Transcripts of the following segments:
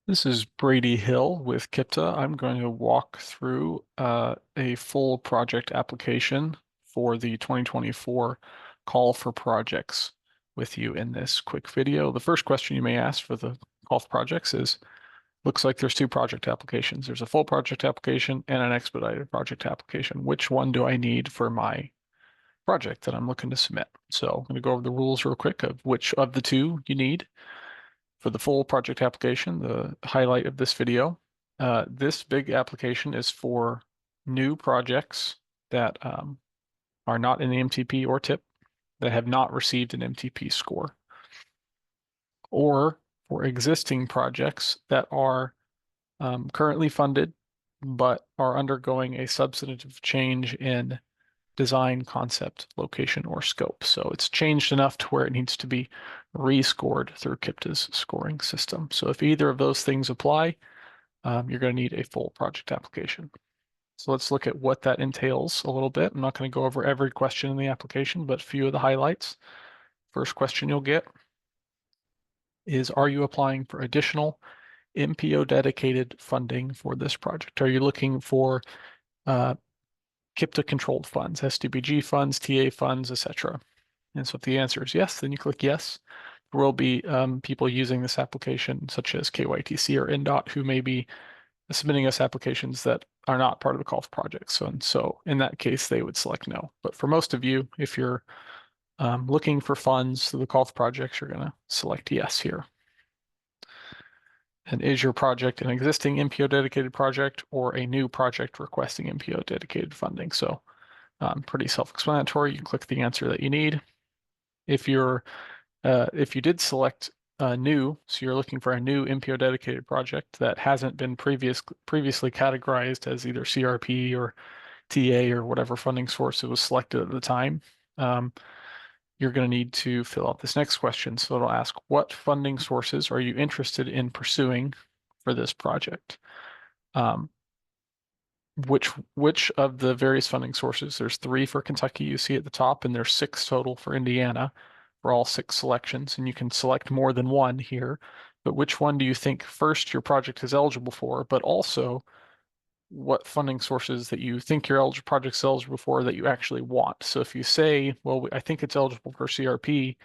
This is Brady Hill with Kipta. I'm going to walk through a full project application for the 2024 call for projects with you in this quick video. The first question you may ask for the call for projects is, looks like there's two project applications. There's a full project application and an expedited project application. Which one do I need for my project that I'm looking to submit? So I'm going to go over the rules real quick of which of the two you need. For the full project application, the highlight of this video, this big application is for new projects that are not in the MTP or TIP, that have not received an MTP score, or for existing projects that are currently funded but are undergoing a substantive change in design, concept, location, or scope. So it's changed enough to where it needs to be rescored through Kipta's scoring system. So if either of those things apply, you're going to need a full project application. So let's look at what that entails a little bit. I'm not going to go over every question in the application, but a few of the highlights. First question you'll get is, are you applying for additional MPO dedicated funding for this project? Are you looking for KIPTA controlled funds, SDBG funds, TA funds, etc.? And so if the answer is yes, then you click yes. There will be people using this application, such as KYTC or NDOT, who may be submitting us applications that are not part of the call for projects. So in that case, they would select no. But for most of you, if you're looking for funds through the call for projects, you're going to select yes here. And is your project an existing MPO dedicated project or a new project requesting MPO dedicated funding? So pretty self-explanatory. You can click the answer that you need. If you did select new, so you're looking for a new MPO dedicated project that hasn't been previously categorized as either CRP or TA or whatever funding source it was selected at the time, you're going to need to fill out this next question. So it'll ask, what funding sources are you interested in pursuing for this project? Which of the various funding sources? There's 3 for Kentucky, you see at the top, and there's 6 total for Indiana for all 6 selections, and you can select more than one here. But which one do you think first your project is eligible for, but also what funding sources that you think your project's eligible for that you actually want? So if you say, well, I think it's eligible for CRP,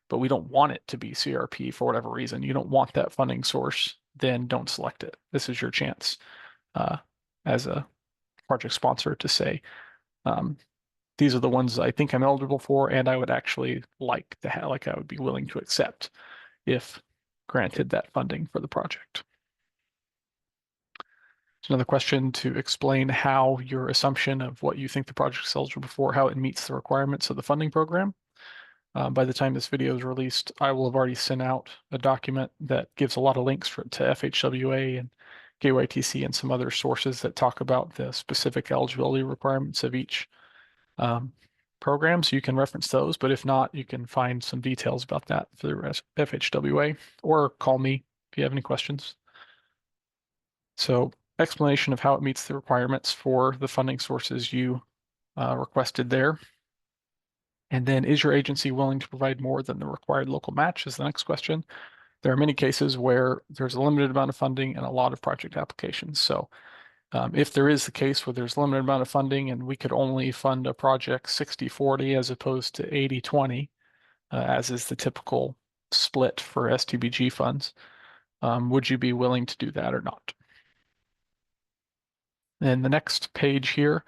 but we don't want it to be CRP for whatever reason, you don't want that funding source, then don't select it. This is your chance as a project sponsor to say, these are the ones I think I'm eligible for, and I would actually like to have, I would be willing to accept if granted that funding for the project. It's another question to explain how your assumption of what you think the project is eligible for, how it meets the requirements of the funding program. By the time this video is released, I will have already sent out a document that gives a lot of links to FHWA and KYTC and some other sources that talk about the specific eligibility requirements of each program. So you can reference those, but if not, you can find some details about that through FHWA or call me if you have any questions. So explanation of how it meets the requirements for the funding sources you requested there. And then, is your agency willing to provide more than the required local match is the next question. There are many cases where there's a limited amount of funding and a lot of project applications. So if there is the case where there's a limited amount of funding and we could only fund a project 60-40 as opposed to 80-20, as is the typical split for SDBG funds, would you be willing to do that or not? And the next page here,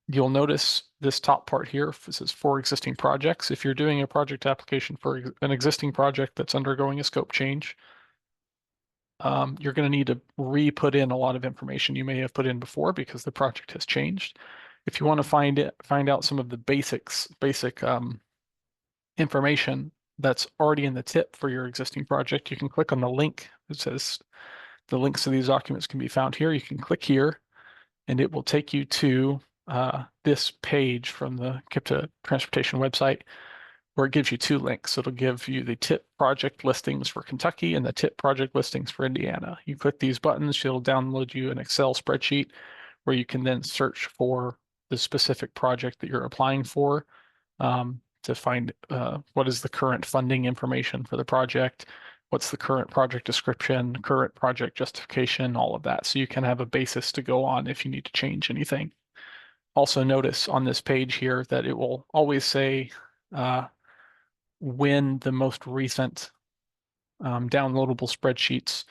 you'll notice this top part here. This is for existing projects. If you're doing a project application for an existing project that's undergoing a scope change, you're going to need to re-put in a lot of information you may have put in before because the project has changed. If you want to find out some of the basic information that's already in the tip for your existing project, you can click on the link. It says the links to these documents can be found here. You can click here, and it will take you to this page from the KIPTA transportation website, where it gives you 2 links. It'll give you the TIP project listings for Kentucky and the TIP project listings for Indiana. You click these buttons, it'll download you an Excel spreadsheet where you can then search for the specific project that you're applying for to find what is the current funding information for the project, what's the current project description, current project justification, all of that. So you can have a basis to go on if you need to change anything. Also notice on this page here that it will always say when the most recent downloadable spreadsheets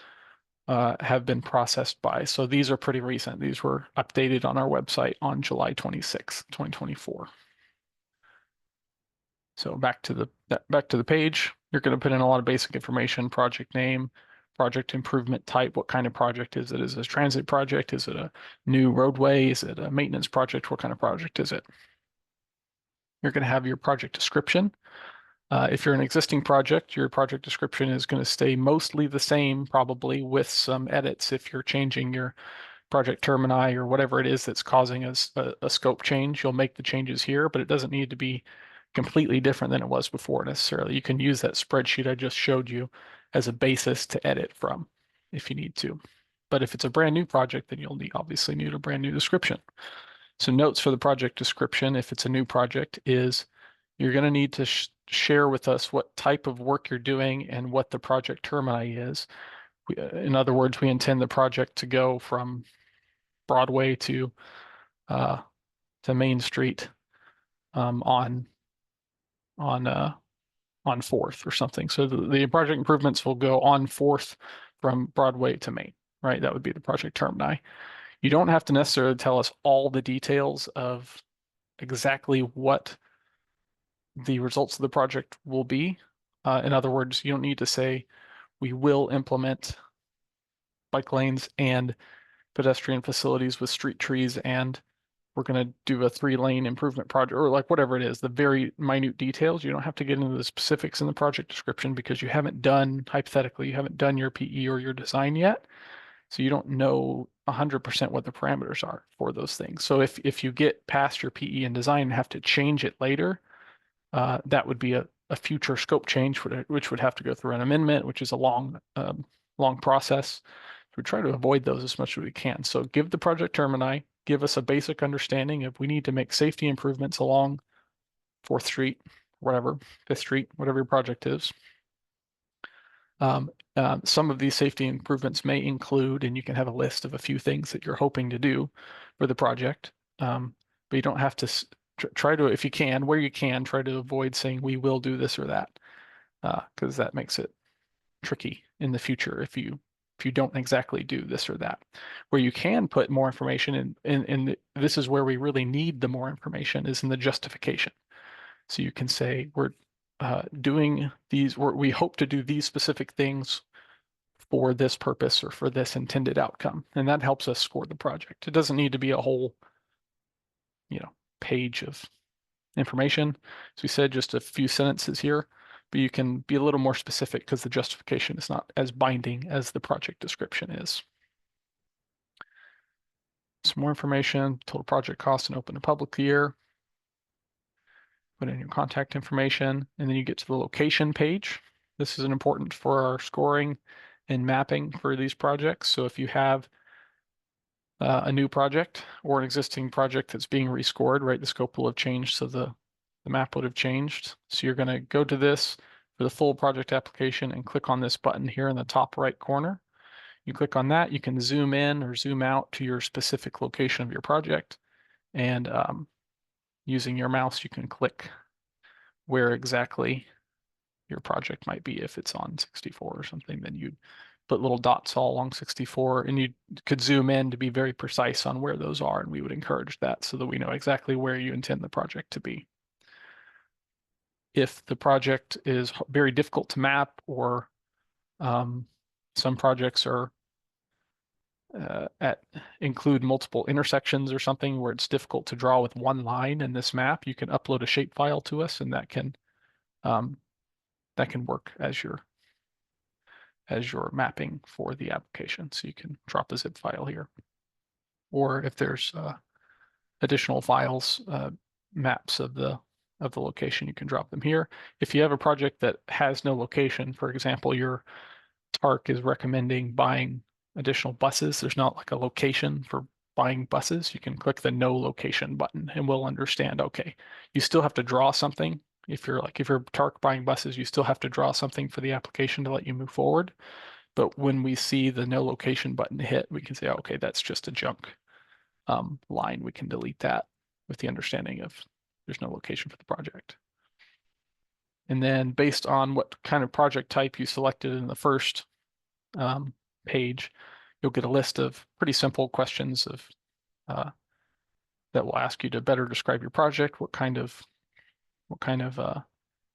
have been processed by. So these are pretty recent. These were updated on our website on July 26th, 2024. So back to the page, you're going to put in a lot of basic information: project name, project improvement type, what kind of project is it? Is it a transit project? Is it a new roadway? Is it a maintenance project? What kind of project is it? You're going to have your project description. If you're an existing project, your project description is going to stay mostly the same, probably with some edits if you're changing your project termini or whatever it is that's causing a scope change. You'll make the changes here, but it doesn't need to be completely different than it was before necessarily. You can use that spreadsheet I just showed you as a basis to edit from if you need to. But if it's a brand new project, then you'll obviously need a brand new description. So notes for the project description, if it's a new project, is you're going to need to share with us what type of work you're doing and what the project termini is. In other words, we intend the project to go from Broadway to Main Street on 4th or something. So the project improvements will go on 4th from Broadway to Main, right? That would be the project termini. You don't have to necessarily tell us all the details of exactly what the results of the project will be. In other words, you don't need to say we will implement bike lanes and pedestrian facilities with street trees, and we're going to do a 3-lane improvement project, or like whatever it is, the very minute details. You don't have to get into the specifics in the project description because you haven't done, hypothetically, you haven't done your PE or your design yet. So you don't know 100% what the parameters are for those things. So if you get past your PE and design and have to change it later, that would be a future scope change, which would have to go through an amendment, which is a long process. We try to avoid those as much as we can. So give the project termini, give us a basic understanding if we need to make safety improvements along 4th Street, whatever, 5th Street, whatever your project is. Some of these safety improvements may include, and you can have a list of a few things that you're hoping to do for the project, but you don't have to try to, if you can, where you can, try to avoid saying we will do this or that, because that makes it tricky in the future if you don't exactly do this or that. Where you can put more information in this is where we really need the more information, is in the justification. So you can say we're doing these, we hope to do these specific things for this purpose or for this intended outcome, and that helps us score the project. It doesn't need to be a whole, page of information. As we said, just a few sentences here, but you can be a little more specific because the justification is not as binding as the project description is. Some more information: total project cost and open to public year. Put in your contact information, and then you get to the location page. This is important for our scoring and mapping for these projects. So if you have a new project or an existing project that's being rescored, right, the scope will have changed, so the map would have changed. So you're going to go to this for the full project application and click on this button here in the top right corner. You click on that, you can zoom in or zoom out to your specific location of your project, and using your mouse you can click where exactly your project might be. If it's on 64 or something, then you'd put little dots all along 64, and you could zoom in to be very precise on where those are, and we would encourage that so that we know exactly where you intend the project to be. If the project is very difficult to map, or some projects are include multiple intersections or something where it's difficult to draw with one line in this map, you can upload a shapefile to us, and that can work as your mapping for the application. So you can drop a zip file here, or if there's additional files, maps of the location, you can drop them here. If you have a project that has no location, for example, your TARC is recommending buying additional buses, there's not like a location for buying buses, you can click the no location button and we'll understand, okay, you still have to draw something If you're TARC buying buses, you still have to draw something for the application to let you move forward. But when we see the no location button hit, we can say, oh, okay, that's just a junk line. We can delete that with the understanding of there's no location for the project. And then based on what kind of project type you selected in the first page, you'll get a list of pretty simple questions of that will ask you to better describe your project. What kind of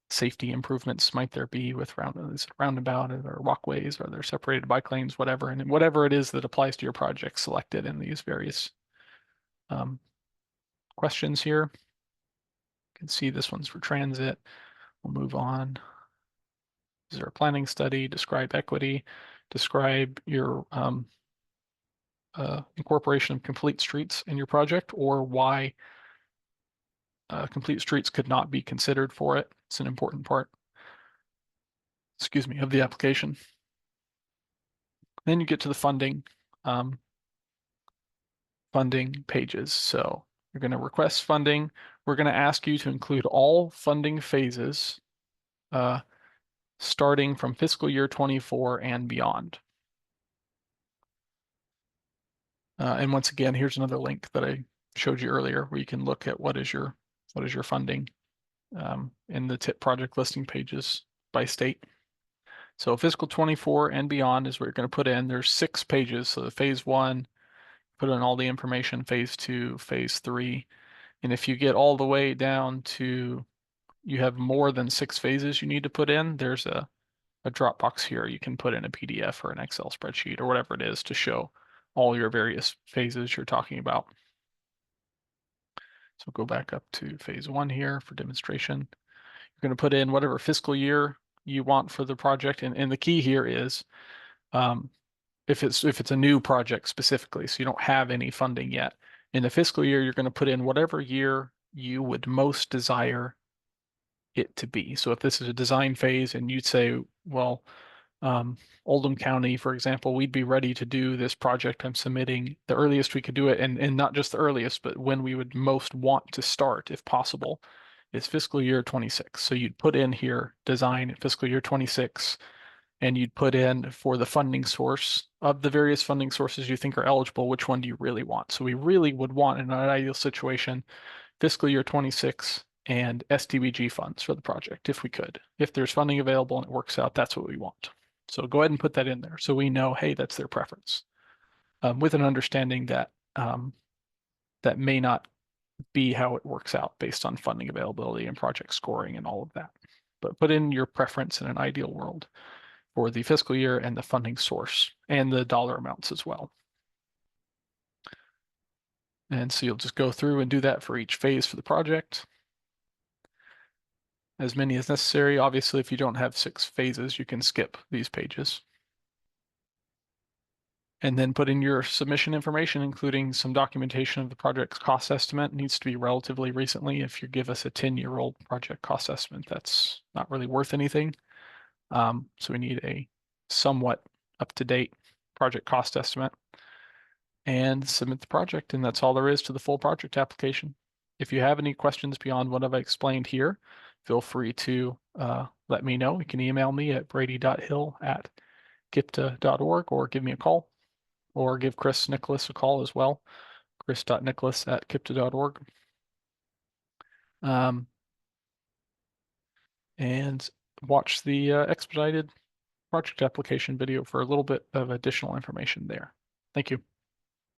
safety improvements might there be with roundabout or walkways, or there separated bike lanes, whatever, and whatever it is that applies to your project selected in these various questions here. You can see this one's for transit. We'll move on. Is there a planning study? Describe equity. Describe your incorporation of complete streets in your project, or why complete streets could not be considered for it. It's an important part, excuse me, of the application. Then you get to the funding pages. So you're going to request funding. We're going to ask you to include all funding phases starting from fiscal year 24 and beyond. And once again, here's another link that I showed you earlier where you can look at what is your funding in the TIP project listing pages by state. So fiscal 24 and beyond is what you're going to put in. There's 6 pages. So the phase 1, put in all the information, phase 2, phase 3. And if you get all the way down to you have more than 6 phases you need to put in, there's a Dropbox here. You can put in a PDF or an Excel spreadsheet or whatever it is to show all your various phases you're talking about. So go back up to phase 1 here for demonstration. You're going to put in whatever fiscal year you want for the project. And the key here is if it's a new project specifically, so you don't have any funding yet. In the fiscal year, you're going to put in whatever year you would most desire it to be. So if this is a design phase and you'd say, well, Oldham County, for example, we'd be ready to do this project I'm submitting. The earliest we could do it, and not just the earliest, but when we would most want to start, if possible, is fiscal year 26. So you'd put in here design fiscal year 26, and you'd put in for the funding source of the various funding sources you think are eligible, which one do you really want? So we really would want, in an ideal situation, fiscal year 26 and STBG funds for the project, if we could. If there's funding available and it works out, that's what we want. So go ahead and put that in there so we know, hey, that's their preference. With an understanding that that may not be how it works out based on funding availability and project scoring and all of that. But put in your preference in an ideal world for the fiscal year and the funding source and the dollar amounts as well. And so you'll just go through and do that for each phase for the project. As many as necessary. Obviously, if you don't have 6 phases, you can skip these pages. And then put in your submission information, including some documentation of the project's cost estimate. It needs to be relatively recently. If you give us a 10-year-old project cost estimate, that's not really worth anything. So we need a somewhat up-to-date project cost estimate and submit the project. And that's all there is to the full project application. If you have any questions beyond what I've explained here, feel free to let me know. You can email me at brady.hill@kipta.org or give me a call, or give Chris Nicholas a call as well, chris.nicholas@kipta.org. And watch the expedited project application video for a little bit of additional information there. Thank you.